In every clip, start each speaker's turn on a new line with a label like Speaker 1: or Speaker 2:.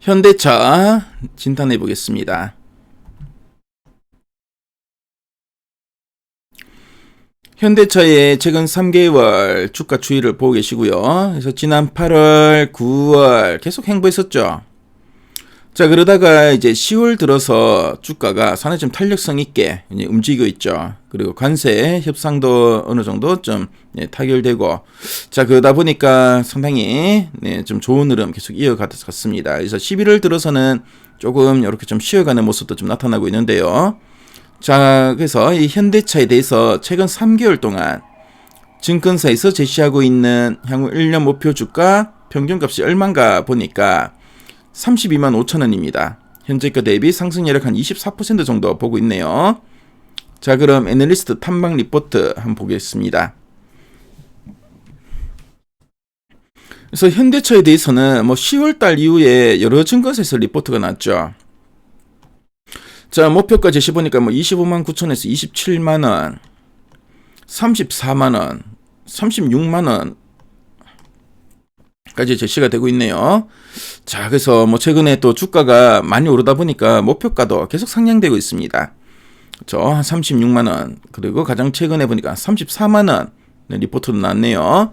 Speaker 1: 현대차 진단해 보겠습니다. 현대차의 최근 3개월 주가 추이를 보고 계시고요. 그래서 지난 8월, 9월 계속 행보했었죠. 자, 그러다가 이제 10월 들어서 주가가 상당히 좀 탄력성 있게 움직이고 있죠. 그리고 관세 협상도 어느 정도 좀 타결되고, 자, 그러다 보니까 상당히 좀 좋은 흐름 계속 이어갔습니다. 그래서 11월 들어서는 조금 이렇게 좀 쉬어가는 모습도 좀 나타나고 있는데요. 자, 그래서 이 현대차에 대해서 최근 3개월 동안 증권사에서 제시하고 있는 향후 1년 목표 주가 평균값이 얼마인가 보니까 32만 5천 원입니다. 현재가 대비 상승 여력 한 24% 정도 보고 있네요. 자, 그럼 애널리스트 탐방 리포트 한번 보겠습니다. 그래서 현대차에 대해서는 10월달 이후에 여러 증권사에서 리포트가 났죠. 자, 목표가 제시 보니까 25만 9천에서 27만 원, 34만 원, 36만 원 까지 제시가 되고 있네요. 자, 그래서 최근에 또 주가가 많이 오르다 보니까 목표가도 계속 상향되고 있습니다. 그렇죠? 한 36만 원. 그리고 가장 최근에 보니까 34만 원 리포트도 나왔네요.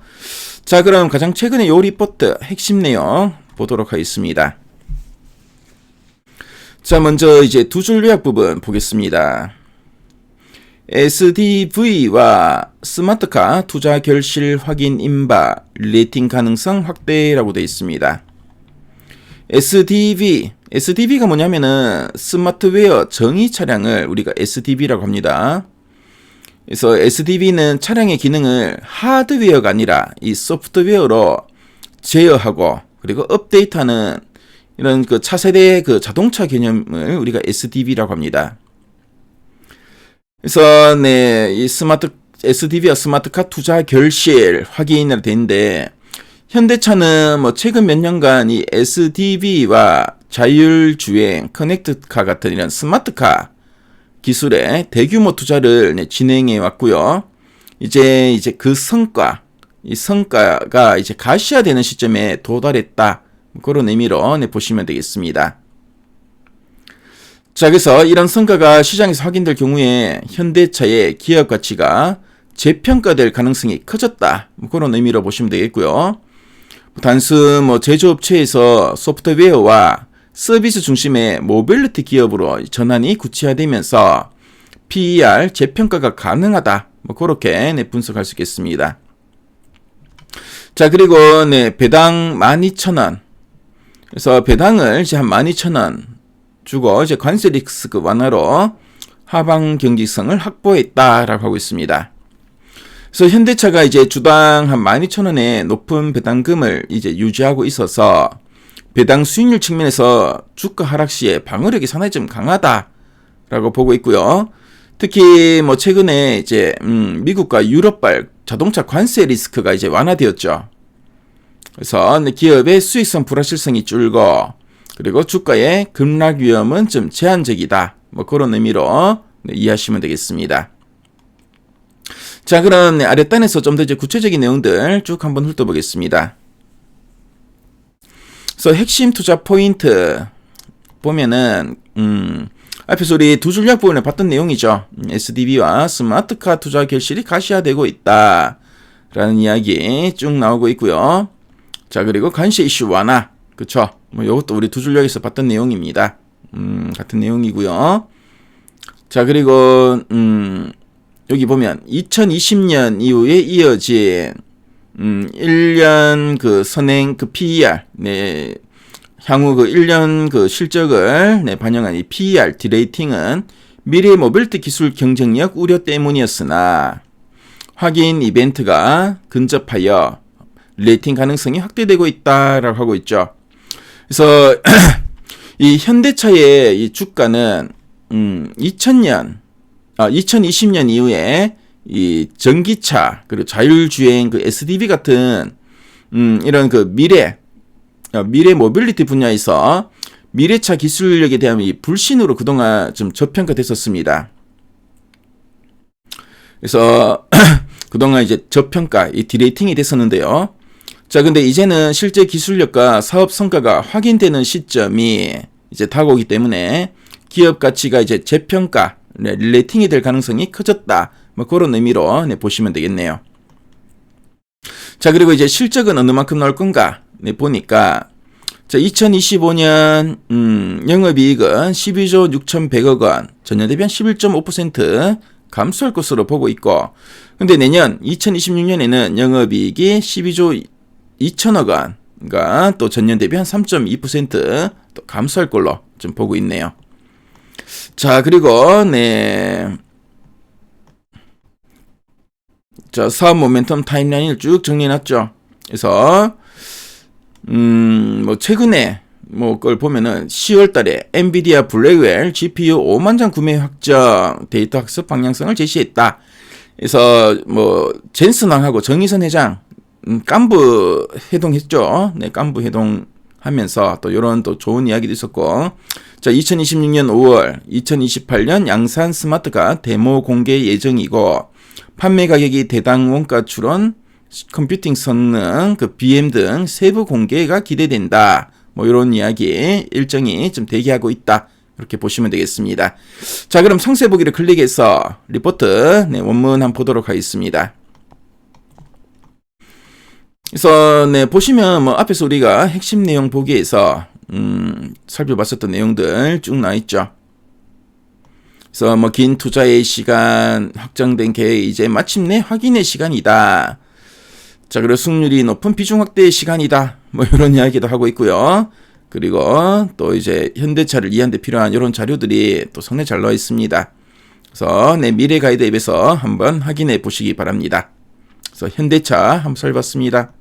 Speaker 1: 자, 그럼 가장 최근에 요 리포트 핵심 내용 보도록 하겠습니다. 자, 먼저 이제 두 줄 요약 부분 보겠습니다. SDV와 스마트카 투자 결실 확인 임박, 레이팅 가능성 확대라고 되어 있습니다. SDV가 뭐냐면은 스마트웨어 정의 차량을 우리가 SDV라고 합니다. 그래서 SDV는 차량의 기능을 하드웨어가 아니라 이 소프트웨어로 제어하고 그리고 업데이트하는 이런 그 차세대 그 자동차 개념을 우리가 SDV라고 합니다. 그래서 이 SDV와 스마트카 투자 결실 확인이라 되는데, 현대차는 최근 몇 년간 이 SDV와 자율주행, 커넥트카 같은 이런 스마트카 기술에 대규모 투자를 진행해 왔고요. 이제 그 성과가 이제 가시화되는 시점에 도달했다. 그런 의미로 보시면 되겠습니다. 자, 그래서 이런 성과가 시장에서 확인될 경우에 현대차의 기업 가치가 재평가될 가능성이 커졌다. 그런 의미로 보시면 되겠고요. 단순 제조업체에서 소프트웨어와 서비스 중심의 모빌리티 기업으로 전환이 구체화되면서 PER 재평가가 가능하다. 그렇게 분석할 수 있겠습니다. 자, 그리고 배당 12,000원. 그래서 배당을 이제 한 12,000원 주고 이제 관세 리스크 완화로 하방 경직성을 확보했다라고 하고 있습니다. 그래서 현대차가 이제 주당 한 12,000원의 높은 배당금을 이제 유지하고 있어서 배당 수익률 측면에서 주가 하락 시에 방어력이 상당히 좀 강하다라고 보고 있고요. 특히 최근에 이제 미국과 유럽발 자동차 관세 리스크가 이제 완화되었죠. 그래서 기업의 수익성 불확실성이 줄고 그리고 주가의 급락 위험은 좀 제한적이다. 그런 의미로 이해하시면 되겠습니다. 자, 그럼 아랫단에서 좀 더 이제 구체적인 내용들 쭉 한번 훑어보겠습니다. 그래서 핵심 투자 포인트 보면은 앞에서 우리 두 줄 요약 부분을 봤던 내용이죠. SDV와 스마트카 투자 결실이 가시화되고 있다 라는 이야기 쭉 나오고 있고요. 자, 그리고 관세 이슈 완화. 그쵸? 이것도 우리 두 줄 요약에서 봤던 내용입니다. 같은 내용이고요. 자, 그리고 여기 보면 2020년 이후에 이어진 1년 그 선행 그 PER, 향후 그 1년 그 실적을 반영한 이 PER 디레이팅은 미래 모빌리티 기술 경쟁력 우려 때문이었으나 확인 이벤트가 근접하여 레이팅 가능성이 확대되고 있다라고 하고 있죠. 그래서 이 현대차의 이 주가는 2020년 이후에 이 전기차 그리고 자율주행 그 SDV 같은 이런 그 미래 모빌리티 분야에서 미래차 기술력에 대한 이 불신으로 그동안 좀 저평가됐었습니다. 그래서 그동안 이제 저평가 이 디레이팅이 됐었는데요. 자, 근데 이제는 실제 기술력과 사업 성과가 확인되는 시점이 이제 다가오기 때문에 기업 가치가 이제 재평가, 릴레이팅이 될 가능성이 커졌다. 뭐 그런 의미로 보시면 되겠네요. 자, 그리고 이제 실적은 어느 만큼 나올 건가? 보니까 자, 2025년 영업이익은 12조 6,100억 원, 전년 대비 한 11.5% 감소할 것으로 보고 있고, 근데 내년 2026년에는 영업이익이 12조 2천억 원, 그러니까 또 전년 대비 한 3.2% 또 감소할 걸로 좀 보고 있네요. 자, 그리고 자, 사업 모멘텀 타임라인을 쭉 정리해놨죠. 그래서 뭐 최근에 뭐 그걸 보면은 10월 달에 엔비디아 블랙웰 GPU 5만 장 구매 확정 데이터 학습 방향성을 제시했다. 그래서 뭐 젠슨왕하고 정의선 회장 깐부 회동했죠. 네, 깐부 회동하면서 또 이런 또 좋은 이야기도 있었고, 자, 2026년 5월, 2028년 양산 스마트가 데모 공개 예정이고, 판매 가격이 대당 원가 추론, 컴퓨팅 성능, 그 BM 등 세부 공개가 기대된다. 뭐 이런 이야기 일정이 좀 대기하고 있다. 이렇게 보시면 되겠습니다. 자, 그럼 상세 보기를 클릭해서 리포트 원문 한번 보도록 하겠습니다. 그래서 보시면 뭐 앞에서 우리가 핵심 내용 보기에서 살펴봤었던 내용들 쭉 나와 있죠. 그래서 뭐 긴 투자의 시간, 확정된 계획 이제 마침내 확인의 시간이다. 자, 그리고 승률이 높은 비중 확대의 시간이다. 뭐 이런 이야기도 하고 있고요. 그리고 또 이제 현대차를 이해하는 데 필요한 이런 자료들이 또 상당히 잘 나와 있습니다. 그래서 미래 가이드 앱에서 한번 확인해 보시기 바랍니다. 그래서 현대차 한번 살펴봤습니다.